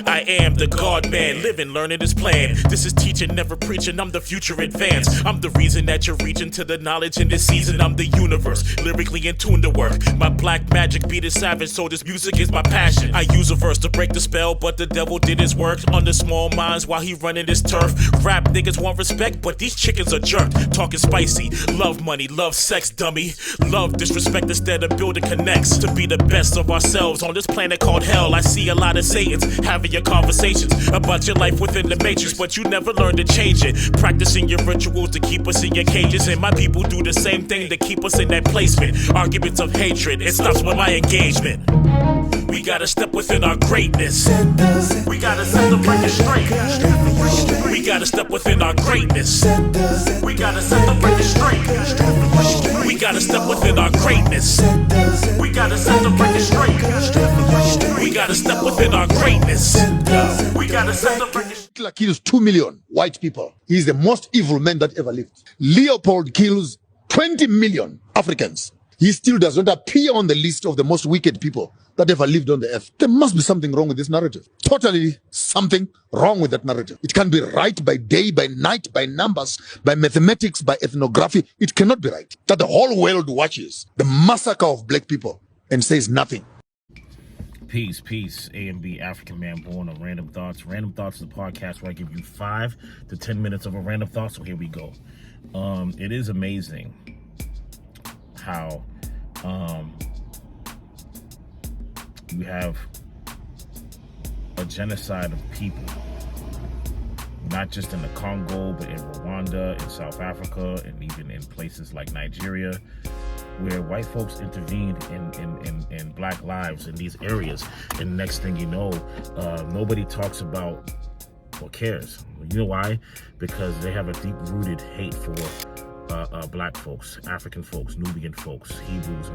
I am the God man, living, learning his plan. This is teaching, never preaching. I'm the future advance. I'm the reason that you're reaching to the knowledge in this season. I'm the universe, lyrically in tune to work. My black magic beat is savage, so this music is my passion. I use a verse to break the spell, but the devil did his work on the small minds while he running his turf. Rap niggas want respect, but these chickens are jerked. Talking spicy, love money, love sex, dummy. Love disrespect instead of building connects. To be the best of ourselves on this planet called hell. I see a lot of Satans having your conversations about your life within the matrix, but you never learn to change it. Practicing your rituals to keep us in your cages, and my people do the same thing to keep us in that placement. Arguments of hatred, it stops with my engagement. We gotta step within our greatness. We gotta set the record straight. We gotta step within our greatness. We gotta set the record straight. We gotta step within our greatness. We gotta set the record straight. We gotta step within our greatness. We gotta set the record straight. Hitler kills 2 million white people. He is the most evil man that ever lived. Leopold kills 20 million Africans. He still does not appear on the list of the most wicked people that ever lived on the earth. There must be something wrong with this narrative. Totally something wrong with that narrative. It can be right by day, by night, by numbers, by mathematics, by ethnography. It cannot be right that the whole world watches the massacre of black people and says nothing. Peace, peace. A and B, African man born of Random Thoughts. Random Thoughts is a podcast where I give you 5 to 10 minutes of a random thought. So here we go. It is amazing how you have a genocide of people, not just in the Congo, but in Rwanda, in South Africa, and even in places like Nigeria, where white folks intervened in black lives in these areas. And next thing you know, nobody talks about or cares. You know why? Because they have a deep-rooted hate for black folks, African folks, Nubian folks, Hebrews,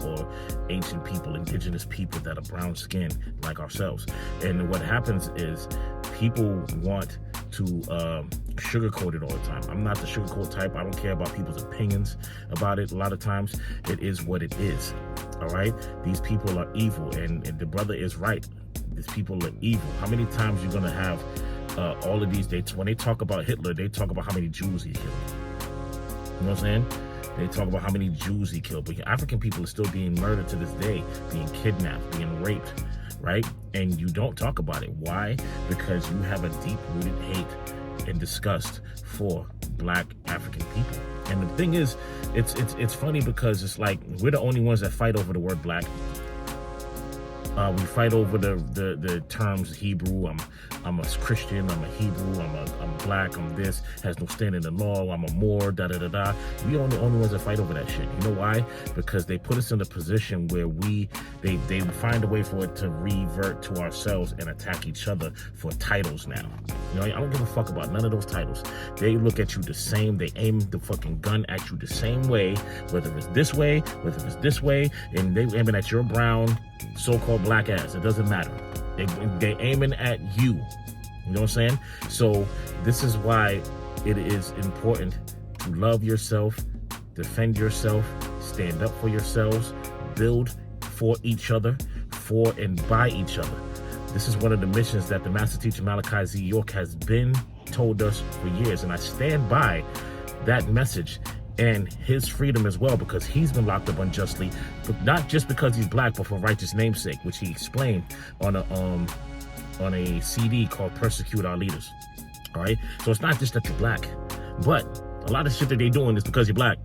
or ancient people, indigenous people that are brown skinned like ourselves. And what happens is people want to sugarcoat it all the time. I'm not the sugarcoat type. I don't care about people's opinions about it. A lot of times it is what it is. All right? These people are evil, and the brother is right. These people are evil. How many times you're gonna have all of these dates? When they talk about Hitler, they talk about how many Jews he killed. You know what I'm saying? They talk about how many Jews he killed, but African people are still being murdered to this day, being kidnapped, being raped, right? And you don't talk about it. Why? Because you have a deep-rooted hate and disgust for black African people. And the thing is, it's funny because it's like we're the only ones that fight over the word black. We fight over the terms Hebrew. I'm a Christian. I'm a Hebrew. I'm black. I'm this. Has no standing in the law. I'm a Moor. Da da da da. We are the only ones that fight over that shit. You know why? Because they put us in a position where they find a way for it to revert to ourselves and attack each other for titles now. You know, I don't give a fuck about none of those titles. They look at you the same. They aim the fucking gun at you the same way, whether it's this way, whether it's this way, and they aiming at your brown so-called black ass. It doesn't matter. They aiming at you. You know what I'm saying? So this is why it is important to love yourself, defend yourself, stand up for yourselves, build for each other, for and by each other. This is one of the missions that the Master Teacher Malachi Z. York has been told us for years, and I stand by that message and his freedom as well, because he's been locked up unjustly, but not just because he's black, but for righteous namesake, which he explained on a CD called Persecute Our Leaders. All right? So it's not just that you're black, but a lot of shit that they're doing is because you're black.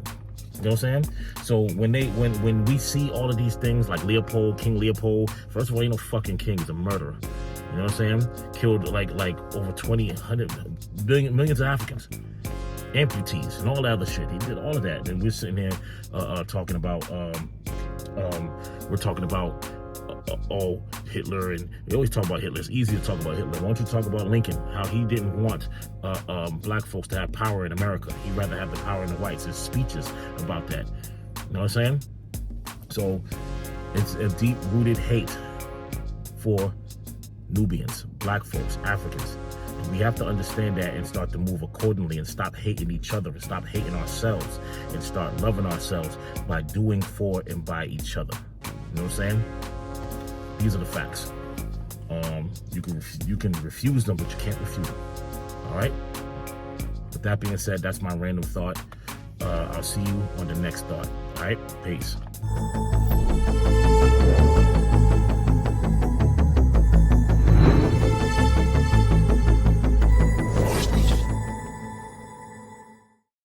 You know what I'm saying? So when we see all of these things like Leopold, King Leopold, first of all, ain't no fucking king, he's a murderer. You know what I'm saying? Killed like over 100 millions of Africans. Amputees and all that other shit. He did all of that. And we're sitting here talking about Hitler, and we always talk about Hitler. It's easy to talk about Hitler. Why don't you talk about Lincoln? How he didn't want black folks to have power in America. He'd rather have the power in the whites. His speeches about that. You know what I'm saying? So it's a deep-rooted hate for Nubians, black folks, Africans. We have to understand that and start to move accordingly and stop hating each other and stop hating ourselves and start loving ourselves by doing for and by each other. You know what I'm saying? These are the facts. You can refuse them, but you can't refute them. All right? With that being said, that's my random thought. I'll see you on the next thought. All right? Peace.